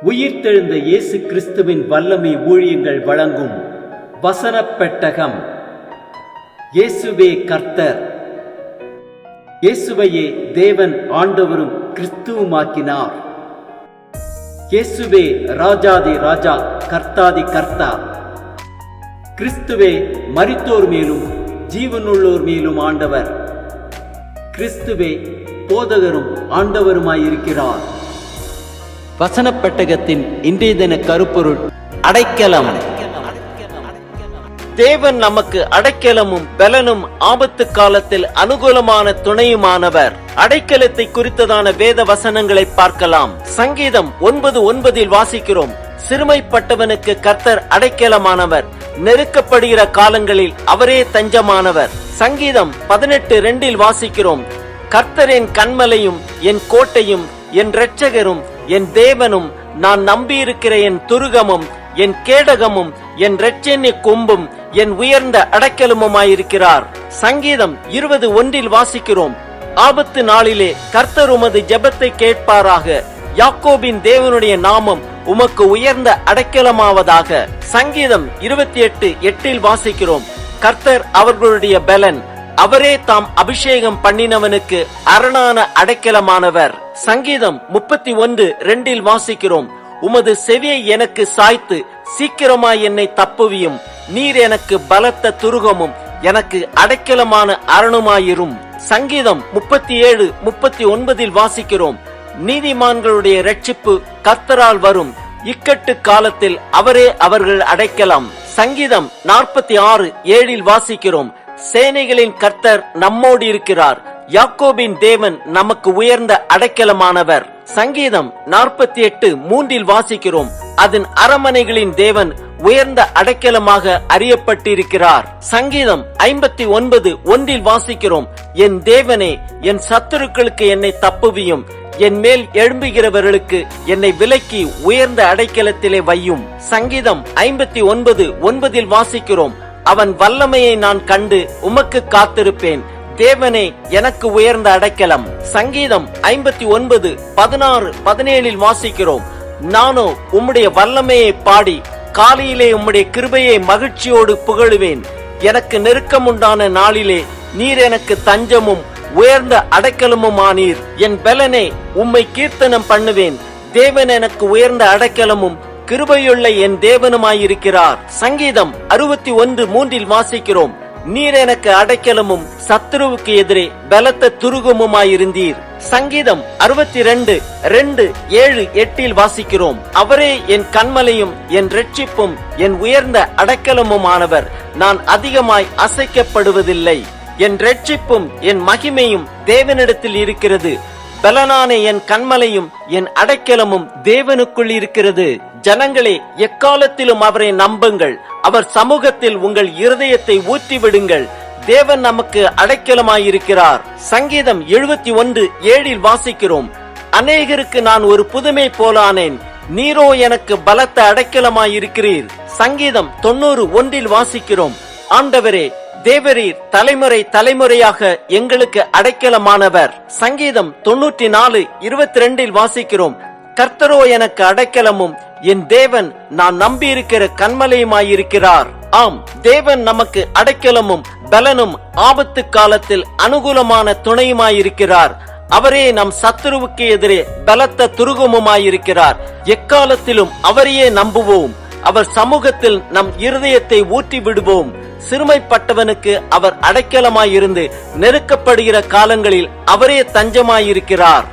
உயிர்த்தெழுந்த இயேசு கிறிஸ்துவின் வல்லமை ஊழியங்கள் வழங்கும் வசனப் பெட்டகம். இயேசுவே கர்த்தர். இயேசுவையே தேவன் ஆண்டவரும் கிறிஸ்துவுமாக்கினார். இயேசுவே ராஜாதி ராஜா, கர்த்தாதி கர்த்தா. கிறிஸ்துவே மரித்தோர் மேலும் ஜீவனுள்ளோர் மேலும் ஆண்டவர். கிறிஸ்துவே போதகரும் ஆண்டவருமாயிருக்கிறார். வசனப் பெட்டகத்தின் இன்றைய தின கருப்பொருள் அடைக்கலம். தேவன் நமக்கு அடைக்கலமும் பலனும் ஆபத்து காலத்தில் அனுகூலமான துணையுமானவர். அடைக்கலத்தை குறித்ததான வேத வசனங்களை பார்க்கலாம். சங்கீதம் 9:9 வாசிக்கிறோம், சிறுமைப்பட்டவனுக்கு கர்த்தர் அடைக்கலமானவர், நெருக்கப்படுகிற காலங்களில் அவரே தஞ்சமானவர். சங்கீதம் 18:2 வாசிக்கிறோம், கர்த்தர் என் கன்மலையும் என் கோட்டையும் என் இரட்சகரும் என் தேவனும், நான் நம்பியிருக்கிற என் துருகமும் என் கேடகமும் என் இரட்சண்ய கொம்பும் என் உயர்ந்த அடைக்கலமுமாயிருக்கிறார். சங்கீதம் 20:1 வாசிக்கிறோம், ஆபத்து நாளிலே கர்த்தர் உமது ஜெபத்தை கேட்பாராக, யாக்கோபின் தேவனுடைய நாமம் உமக்கு உயர்ந்த அடைக்கலமாவதாக. சங்கீதம் 28:8 வாசிக்கிறோம், கர்த்தர் அவர்களுடைய பலன், அவரே தாம் அபிஷேகம் பண்ணினவனுக்கு அரணான அடைக்கலமானவர். சங்கீதம் 31:2 வாசிக்கிறோம், உமது செவியை எனக்கு சாய்த்து சீக்கிரமாய் என்னை தப்புவியும், நீர் எனக்கு பலத்த துருகமும் எனக்கு அடைக்கலமான அரணுமாயிரும். சங்கீதம் 37:39 வாசிக்கிறோம், நீதிமான்களுடைய இரட்சிப்பு கர்த்தரால் வரும், இக்கட்டு காலத்தில் அவரே அவர்கள் அடைக்கலம். சங்கீதம் 46:7 வாசிக்கிறோம், சேனைகளின் கர்த்தர் நம்மோடு இருக்கிறார், யாக்கோபின் தேவன் நமக்கு உயர்ந்த அடைக்கலமானவர். சங்கீதம் 48:3 வாசிக்கிறோம், அதன் அரமனைகளின் தேவன் உயர்ந்த அடைக்கலமாக அறியப்பட்டிருக்கிறார். சங்கீதம் 59:1 வாசிக்கிறோம், என் தேவனே, என் சத்துருக்களுக்கு என்னை தப்புவியும், என் மேல் எழும்புகிறவர்களுக்கு என்னை விலக்கி உயர்ந்த அடைக்கலத்திலே வையும். சங்கீதம் 59:9 வாசிக்கிறோம், அவன் வல்லமையை நான் கண்டு உமக்கு காத்திருப்பேன், தேவனே எனக்கு உயர்ந்த அடைக்கலம். சங்கீதம் 59:16-17 வாசிக்கிறோம், நானோ உம்முடைய வல்லமையை பாடி காலையிலே உம்முடைய கிருபையை மகிழ்ச்சியோடு புகழுவேன், எனக்கு நெருக்கமுண்டான நாளிலே நீர் எனக்கு தஞ்சமும் உயர்ந்த அடைக்கலமுமானீர், என் பலனே உம்மை கீர்த்தனம் பண்ணுவேன், தேவன் எனக்கு உயர்ந்த அடைக்கலமும் கிருபையுள்ள என் தேவனுமாயிருக்கிறார். சங்கீதம் 61:3 வாசிக்கிறோம், நீர் எனக்கு அடைக்கலமும் சத்துருவுக்கு எதிரே பலத்த துருகமுமாயிருந்தீர். சங்கீதம் 62:2-7-8 வாசிக்கிறோம், அவரே என் கன்மலையும் என் இரட்சிப்பும் என் உயர்ந்த அடைக்கலமுமானவர், நான் அதிகமாய் அசைக்கப்படுவதில்லை, என் இரட்சிப்பும் என் மகிமையும் தேவனிடத்தில் இருக்கிறது, பலனான என் கன்மலையும் என் அடைக்கலமும் தேவனுக்குள் இருக்கிறது. ஜனங்களே, எக்காலத்திலும் அவரை நம்புங்கள், அவர் சமூகத்தில் உங்கள் இருதயத்தை ஊற்றிவிடுங்கள், தேவன் நமக்கு அடைக்கலமாயிருக்கிறார். சங்கீதம் 71:7 வாசிக்கிறோம், அநேகருக்கு நான் ஒரு புதுமை போலானேன், நீரோ எனக்கு பலத்த அடைக்கலமாயிருக்கிறீர். சங்கீதம் 90:1 வாசிக்கிறோம், ஆண்டவரே தேவரீர் தலைமுறை தலைமுறையாக எங்களுக்கு அடைக்கலமானவர். சங்கீதம் 94:22 வாசிக்கிறோம், கர்த்தரோ எனக்கு அடைக்கலமும் என் தேவன் நான் நம்பியிருக்கிற கன்மலையுமாயிருக்கிறார். ஆம், தேவன் நமக்கு அடைக்கலமும் பலனும் ஆபத்து காலத்தில் அனுகூலமான துணையுமாயிருக்கிறார். அவரே நம் சத்துருவுக்கு எதிரே பலத்த துருகமுமாயிருக்கிறார். எக்காலத்திலும் அவரையே நம்புவோம், அவர் சமூகத்தில் நம் இருதயத்தை ஊற்றி விடுவோம். சிறுமைப்பட்டவனுக்கு அவர் அடைக்கலமாயிருந்து நெருக்கப்படுகிற காலங்களில் அவரே தஞ்சமாயிருக்கிறார்.